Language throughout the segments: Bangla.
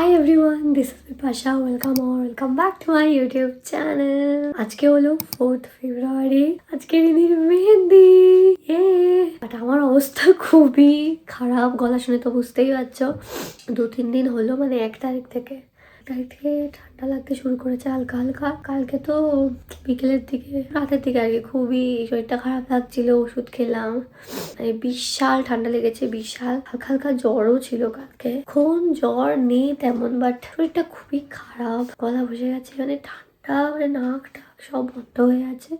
Hi everyone, this is Vipasha. Welcome back to my YouTube channel. আজকে হলো 4th February. আজকে রিনির মেহেন্দি। বাট আমার অবস্থা খুবই খারাপ, গলা শুনে তো বুঝতেই পারছো। 2-3 দিন হলো, মানে 1 তারিখ থেকে ঠান্ডা লাগতে শুরু করেছে হালকা হালকা। কালকে তো বিকেলের দিকে, রাতের দিকে আর কি, খুবই শরীরটা খারাপ লাগছিল, ওষুধ খেলাম, মানে বিশাল ঠান্ডা লেগেছে, বিশাল হালকা হালকা জ্বরও ছিল কালকে। এখন জ্বর নেই তেমন, বাট শরীরটা খুবই খারাপ, গলা বসে গেছে, মানে ঠান্ডা, মানে নাক টাক সব বন্ধ হয়ে আছে।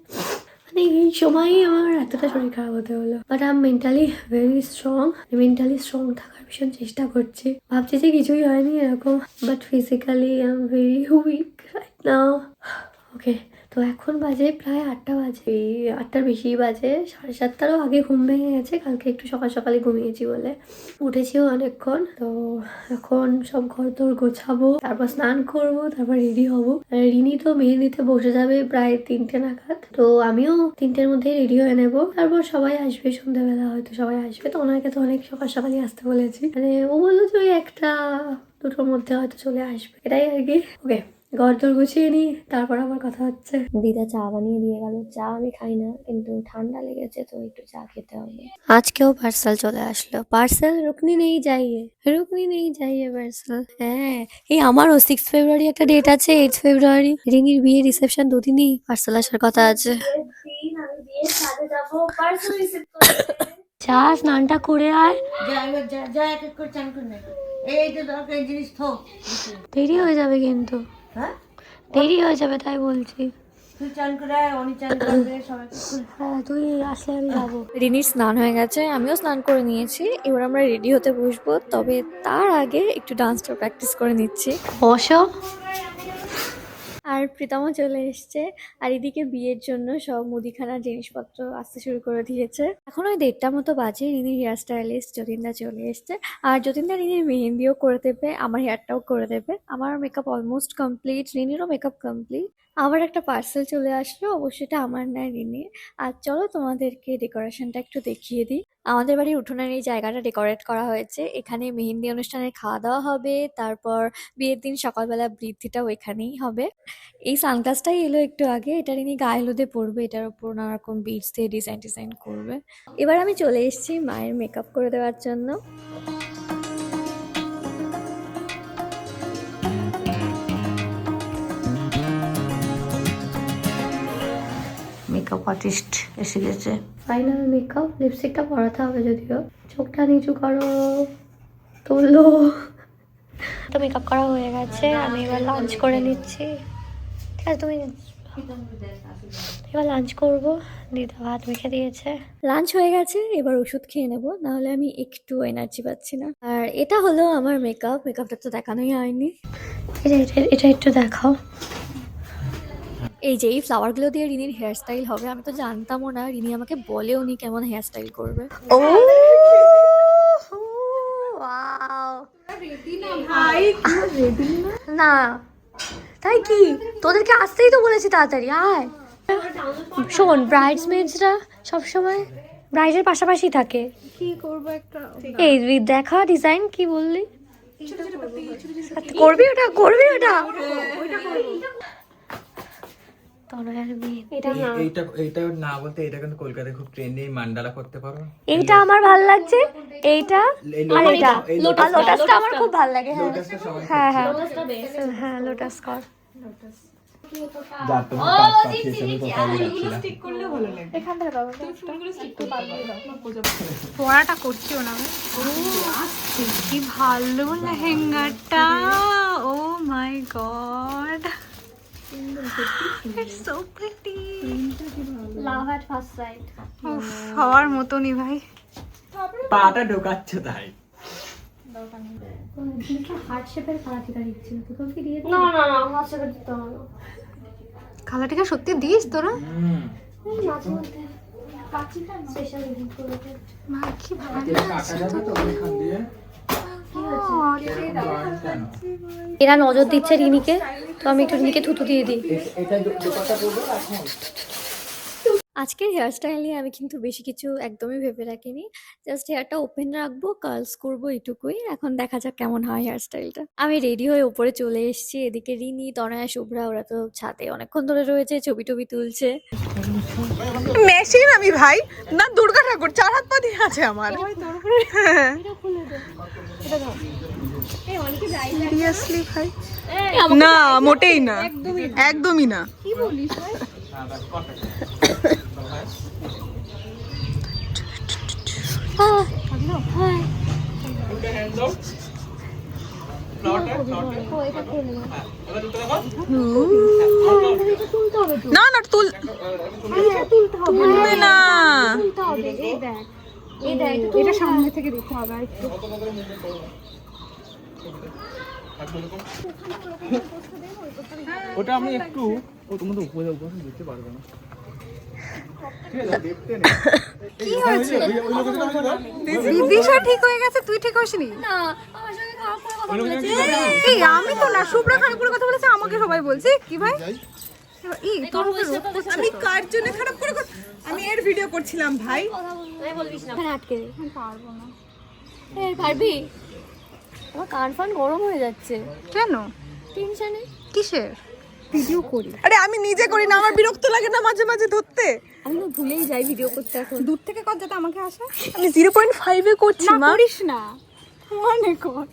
মানে এই সময়ই আমার এতটা শরীর খারাপ হতে হলো। But I am mentally very strong. Mentally strong থাকার ভীষণ চেষ্টা করছি। ভাবছি যে কিছুই হয়নি এরকম, but physically I am very weak right now. Okay, তো এখন বাজে প্রায় 8টা বাজে, 8টার বেশি বাজে, 7:30টারও আগে ঘুম ভেঙে গেছে। কালকে একটু সকালে ঘুমিয়েছি বলে উঠেছিও অনেকক্ষণ। তো এখন সব ঘর তোর গোছাবো, তারপর স্নান করব, তারপর রেডি হবো। রিনি তো মেহেন্দিতে বসে যাবে প্রায় 3টে নাগাদ, তো আমিও 3টের মধ্যেই রেডি হয়ে নেবো। তারপর সবাই আসবে, সন্ধ্যাবেলা হয়তো সবাই আসবে। তো ওনাকে তো অনেক সকালই আসতে বলেছি, মানে ও বললো যে ওই 1টা-2টোর মধ্যে হয়তো চলে আসবে, এটাই আর কি। ওকে, ঘর দর গুছিয়ে নি, তারপর আবার কথা হচ্ছে। দিদা চা বানিয়ে দিয়ে গেল। চা আমি খাই না, কিন্তু ঠান্ডা লেগেছে তো একটু চা খেতে হবে। আজকেও পার্সেল চলে আসলো। পার্সেল রুকনি নেই যাইয়ে পার্সেল। হ্যাঁ, এই আমারও 6 ফেব্রুয়ারি একটা ডেট আছে, 8 ফেব্রুয়ারি রিনির বিয়ে, রিসেপশন, দুদিনই পার্সেল আসার কথা আছে। চা স্নানটা করে আয়, দেরি হয়ে যাবে কিন্তু, দেরি হয়ে যাবে তাই বলছি। তুই আসলে আমি যাবো। রিনির স্নান হয়ে গেছে, আমিও স্নান করে নিয়েছি। এবার আমরা রেডি হতে বসবো, তবে তার আগে একটু ডান্সটা প্র্যাকটিস করে নিচ্ছি। বসো। আর প্রীতমও চলে এসছে, আর এদিকে বিয়ের জন্য সব মুদিখানার জিনিসপত্র আসতে শুরু করে দিয়েছে। এখন ওই 1:30 মতো বাজে। রিনির হেয়ার স্টাইলিস্ট যতীনদা চলে এসছে, আর যতীনদা রিনির মেহেন্দিও করে দেবে, আমার হেয়ারটাও করে দেবে। আমার মেকআপ অলমোস্ট কমপ্লিট, রিনিরও মেকআপ কমপ্লিট। আবার একটা পার্সেল চলে আসলো, অবশ্যই এটা আমার নয়, রিনির। আর চলো তোমাদেরকে ডেকোরেশনটা একটু দেখিয়ে দিই। আমাদের বাড়ির উঠোনের এই জায়গাটা ডেকোরেট করা হয়েছে। এখানে মেহেন্দি অনুষ্ঠানের খাওয়া দাওয়া হবে, তারপর বিয়ের দিন সকালবেলা বৃদ্ধিটাও এখানেই হবে। এই সানগ্লাসটাই এলো একটু আগে, এটা রিনি গায়ে হলুদে পরবে, এটার উপর নানা রকম বিটস দিয়ে ডিজাইন করবে। এবার আমি চলে এসেছি মায়ের মেকআপ করে দেওয়ার জন্য। মেকআপ আর্টিস্ট এসে গেছে। ফাইনাল মেকআপ, লিপস্টিকটা পরাতে হবে যদিও। চোখটা নিচু করো, তোলো। তো মেকআপ করা হয়ে গেছে, আমি এবার লাঞ্চ করে নিচ্ছি। ঠিক আছে, তুমি এবার লাঞ্চ করবো। দিদা ভাত মেখে দিয়েছে, লাঞ্চ হয়ে গেছে। এবার ওষুধ খেয়ে নেবো, নাহলে আমি একটু এনার্জি পাচ্ছি না। আর এটা হলো আমার মেকআপটা তো দেখানোই হয়নি। এটা একটু দেখাও। এই যে এই ফ্লাওয়ারগুলো দিয়ে রিনির হেয়ার স্টাইল হবে, আমি তো জানতামও না। রিনি আমাকে বলেও নি কেমন হেয়ার স্টাইল করবে। ও না, তাই কি? তোদেরকে আসতেই তো বলেছি, তাড়াতাড়ি আয়। শোন, ব্রাইডসমেডসরা সবসময় ব্রাইডের পাশাপাশি থাকে। কি করবো একটা, এই দেখা ডিজাইন কি বললি করবি, ওটা এইটা না বলতে, এটা কিন্তু কলকাতায় খুব ট্রেন্ডি, মান্ডালা করতে পারো। এইটা আমার ভালো লাগছে, এইটা আর এটা লোটাসটা আমার খুব ভালো লাগে। হ্যাঁ, হ্যাঁ লোটাস কর। পড়াটা করছিও না, কি ভালো লেহেঙ্গাটা, oh my god, it's so pretty. Love at first sight. উফ, হওয়ার মতনই ভাই। পাটা ঢোকাচ্ছে তাই। হার্ট শেপের কালাটিকা দিচ্ছিল, তোকে কি দিয়ে? না, হার্ট শেপের দিতে হবে না। কালাটিকা সত্যি দিস তোরা? মাঝে মধ্যে কাচিটা স্পেশাল এডিট করে দে। মা কি ভালো কাটা যাবে তো ওইখান দিয়ে। এরা নজর দিচ্ছে রিনিকে, তো আমি একটু রিনিকে থুতু দিয়ে দিই। এটা দুপাটা পড়বে এখন। আজকের হেয়ারস্টাইল নিয়ে আমি কিন্তু বেশি কিছু একদমই ভেবে রাখিনি। জাস্ট হেয়ারটা ওপেন রাখবো, কার্লস করবো এটুকুই। এখন দেখা যাক কেমন হয় হেয়ারস্টাইলটা। আমি রেডি হয়ে উপরে চলে এসেছি। এদিকে রিনি, তনয়া, শুভ্রা ওরা তো ছাদে অনেকক্ষণ ধরে রয়েছে, ছবি টবি তুলছে। মেশিন আমি ভাই না, দুর্গা ঠাকুর 4 হাত পা দিয়ে আছে আমার। সিরিয়াসলি ভাই না, মোটেই না, একদমই না। কি বলিস ভাই? না না, তুলবে না। এটা সামনে থেকে দেখতে হবে আর একটু। ওটা আমি একটু তোমার তো উপরে দেখতে পারবে না। কি হয়েছে? বিদিশা ঠিক হয়ে গেছে, তুই ঠিক হসনি? না, আমার সঙ্গে খারাপ করে কথা বলেছে। এই আমি তো না, শুভ্রা খারাপ করে কথা বলেছে, আমাকে সবাই বলছে কি ভাই? এই তোর আমি কার জন্য খারাপ করে আমি এর ভিডিও করছিলাম ভাই। বলবিস না, এখানে আটকে দে। পারবো না। এই পারবি? আমার কান ফান গরম হয়ে যাচ্ছে। কেন? টেনশনে। কিসের? ভিডিও করি। আরে আমি নিজে করি না, আমার বিরক্ত লাগে না মাঝে মাঝে ধরতে? আমি তো ভুলেই যাই ভিডিও করতে এখন। দূর থেকে কর যাতে আমাকে আসে। আমি 0.5 এ করছি না মা। করিস না, মনে কর।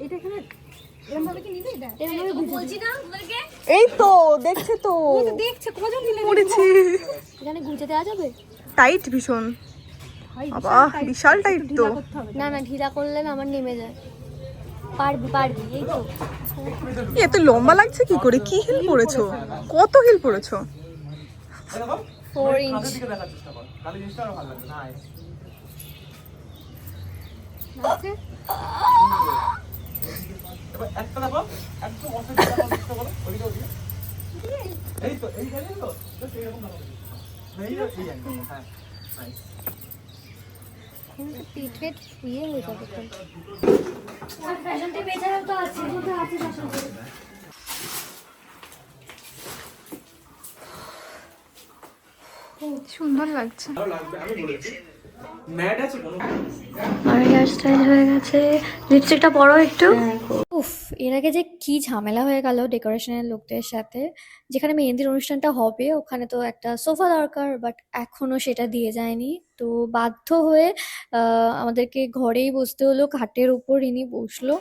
এটা এখানে এরকম ভাবে কি নিবি? এটা এরকম বলছি না তোমাদেরকে? এই তো দেখছে তো, ওই তো দেখছে কজন দিলে করেছি। এখানে গুঁজে দেওয়া যাবে? টাইট ভীষণ, বাবা বিশাল টাইট তো। না না, ঢিলা করলে না আমার নেমে যায়। পারবি পারবি, এই তো। এত লম্বা লাগছে কি করে? কি হিল পরেছো? কত হিল পরেছো? 4 ইঞ্চ। পিঠ পেট ইয়ে হয়ে যাবে তো। ফ্যাশন টিপ এছাড়াও তো আছে, কোথায় আছে ফ্যাশন টিপ? সুন্দর লাগছে। আর হেয়ার স্টাইল হয়ে গেছে। লিপস্টিকটা পরো একটু। উফ, এর আগে যে কি ঝামেলা হয়ে গেল ডেকোরেশনের লোকদের সাথে। যেখানে মেহেন্দির অনুষ্ঠানটা হবে ওখানে তো একটা সোফা দরকার, বাট এখনো সেটা দিয়ে যায়নি। তো বাধ্য হয়ে আমাদেরকে ঘরেই বসতে হলো, খাটের উপর ইনি বসলো।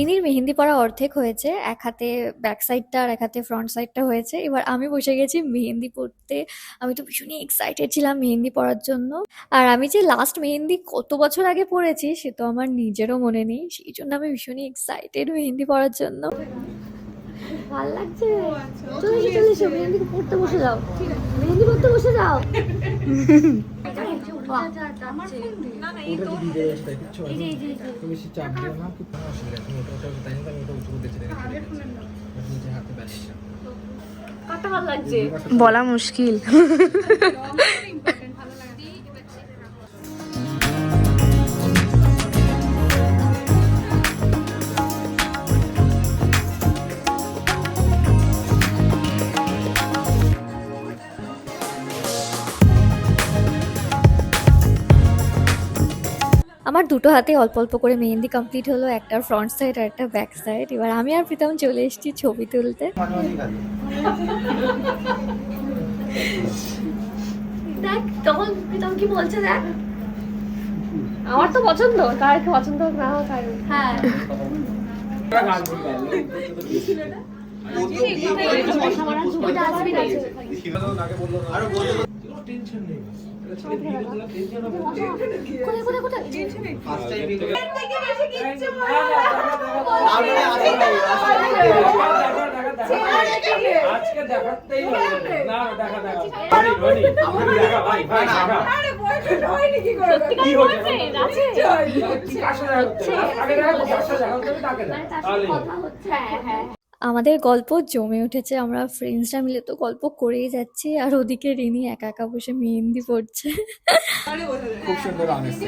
রিনির মেহেন্দি পরা অর্ধেক হয়েছে, এক হাতে ব্যাক সাইডটা আর এক হাতে ফ্রন্ট সাইডটা হয়েছে। এবার আমি বসে গেছি মেহেন্দি পরতে। আমি তো ভীষণই এক্সাইটেড ছিলাম মেহেন্দি পরার জন্য। আর আমি যে লাস্ট মেহেন্দি কত বছর আগে পরেছি সে তো আমার নিজেরও মনে নেই, সেই জন্য আমি ভীষণই এক্সাইটেড মেহেন্দি পরার জন্য। ভালো লাগছে। চলে এসো চলে এসো, মেহেন্দি পড়তে বসে যাও। মেহেন্দি পড়তে বসে যাও। তুমি বেশি চাপ দিও না, কি কোনো অসুবিধা নেই। ওটা তাই না, আমি ওটা উঁচু করতে চাই নিজে হাতে ব্যাস। কাটা ভালো লাগছে। বলা মুশকিল। আমার দুটো হাতে অল্প অল্প করে মেহেন্দি কমপ্লিট হলো, একটা ফ্রন্ট সাইড আর একটা ব্যাক সাইড। এবার আমি আর প্রীতম চলে এসেছি ছবি তুলতে। দেখ তখন প্রীতম কি বলছে দেখ। আমার তো পছন্দ, কার পছন্দ না হোক কার। হ্যাঁ কোথায় কোথায় আজকে দেখাতেই হবে না, দেখা ভাই ভাই দেখা। আরে বয়ফ্রেন্ড হয়নি কি করে? কি হচ্ছে? আছে কি কাছে আগে দেখা, কাছে দেখা তাকে দেখা। তাহলে কথা হচ্ছে। হ্যাঁ হ্যাঁ। আমাদের গল্প জমে উঠেছে, আমরা ফ্রেন্ডসরা মিলে তো গল্প করেই যাচ্ছি, আর ওদিকে রিনি একা একা বসে মেহেন্দি পড়ছে। খুব সুন্দর আনেছে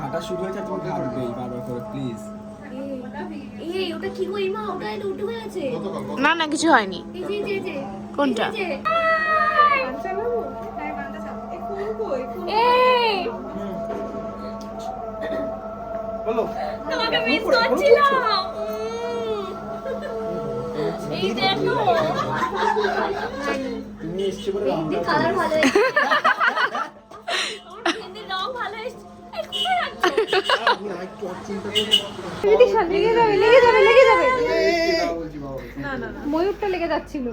ঘাটা শুরু হয়েছে, তুমি ঘাটবে বারবার করে প্লিজ। এই ওটা কি গো ইমা, ওটা এটা উঠে গেছে। না না কিছু হয়নি। এই যে এই যে কোনটা? এই যে। বলো তোমাকে মিস করছিলাম। এই দেখো তুমি এসেছো বলে মেহেন্দি কালার ভালো এসেছে। মেহেন্দির রং ভালো এসেছে। এই কোথায় রাখছো? লেগে যাবে লেগে যাবে লেগে যাবে। না না না, ময়ূরটা লেগে যাচ্ছিল।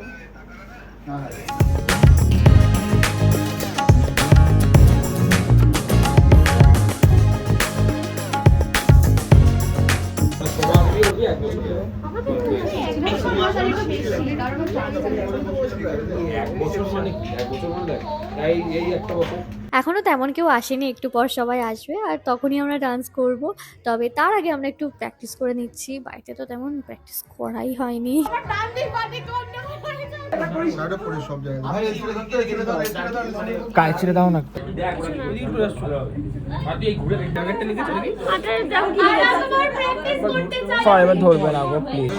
এখনো তেমন কেউ আসেনি, একটু পর সবাই আসবে আর তখনই আমরা ডান্স করব। তবে তার আগে আমরা একটু প্র্যাকটিস করে নিচ্ছি, বাড়িতে তো তেমন প্র্যাকটিস করাই হয়নি। কাজ ছেড়ে দাও না। এবার ধরবে না গো প্লিজ।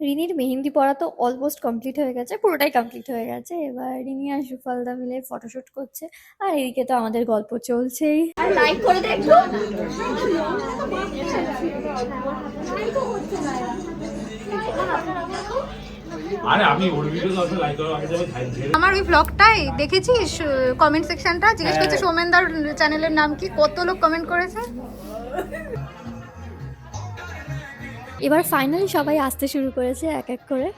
রিনির মেহেন্দি পরা তো অলমোস্ট কমপ্লিট হয়ে গেছে, পুরোটাই কমপ্লিট হয়ে গেছে। এবার রিনি আর সুফলদা মিলে ফটোশুট করছে, আর এদিকে তো আমাদের গল্প চলছেই। লাইক করে দেখো। আরে আমি ওর ভিডিও তো লাইক করব, আগে যাবে খাই। আমার ওই ব্লগটাই দেখেছিস, কমেন্ট সেকশনটা জিজ্ঞেস করছে সৌমেনদার চ্যানেলের নাম কি, কত লোক কমেন্ট করেছে। এবার ফাইনালি সবাই আসতে শুরু করেছে এক এক করে।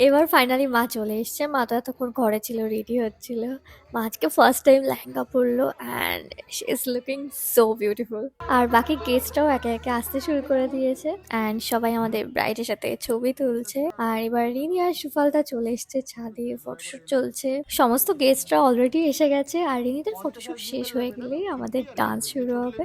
এবার ফাইনালি মা চলে এসছে। মা তো এতক্ষণ ঘরে ছিল, রেডি হচ্ছিল। মা আজকে ফার্স্ট টাইম লেহেঙ্গা পরলো and she is looking so beautiful. আর বাকি গেস্টরাও একে একে আসতে শুরু করে দিয়েছে অ্যান্ড সবাই আমাদের ব্রাইডের সাথে ছবি তুলছে। আর এবার রিনি আর সুফলদা চলে এসছে ছাদে, ফটোশুট চলছে। সমস্ত গেস্টরা অলরেডি এসে গেছে আর রিনিদের ফটোশুট শেষ হয়ে গেলেই আমাদের ডান্স শুরু হবে।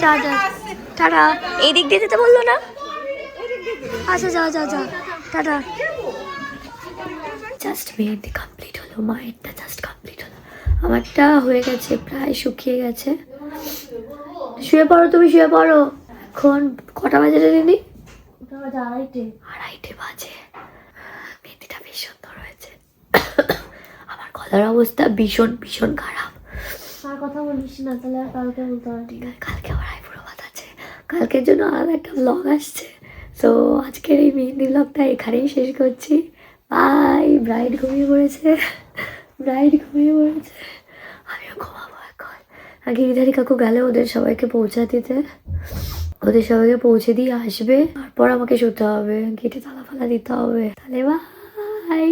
যা যা টাটা। এই দিক দিয়ে যেতে বললো না? আচ্ছা যা যা যা টাটা। জাস্ট মেহেন্দি কমপ্লিট হলো, মায়েরটা জাস্ট কমপ্লিট হলো, আমারটা হয়ে গেছে, প্রায় শুকিয়ে গেছে। শুয়ে পড়ো, তুমি শুয়ে পড়ো। এখন কটা বাজে রে দিদি? আড়াইটে বাজে। মেহেন্দিটা বেশ সুন্দর হয়েছে। আমার গলার অবস্থা ভীষণ ভীষণ খারাপ। আর কথা বলিস না, তাহলে আর কালকে বলতে হবে। ঠিক আছে, কালকে আমার আইবুড়ো ভাত আছে, কালকের জন্য আলাদা একটা ব্লগ আসছে। তো আজকের এই মেহেন্দি ব্লগটা এখানেই শেষ করছি। বাই। ব্রাইড ঘুমিয়ে পড়েছে, ব্রাইড ঘুমিয়ে পড়েছে, আমিও ঘুমাবো এখন। আগে গিরিধারী কাকু গেলে ওদের সবাইকে পৌঁছা দিতে, ওদের সবাইকে পৌঁছে দিয়ে আসবে, তারপর আমাকে শুতে হবে, গেটে তালা ফালা দিতে হবে। তাহলে বাই।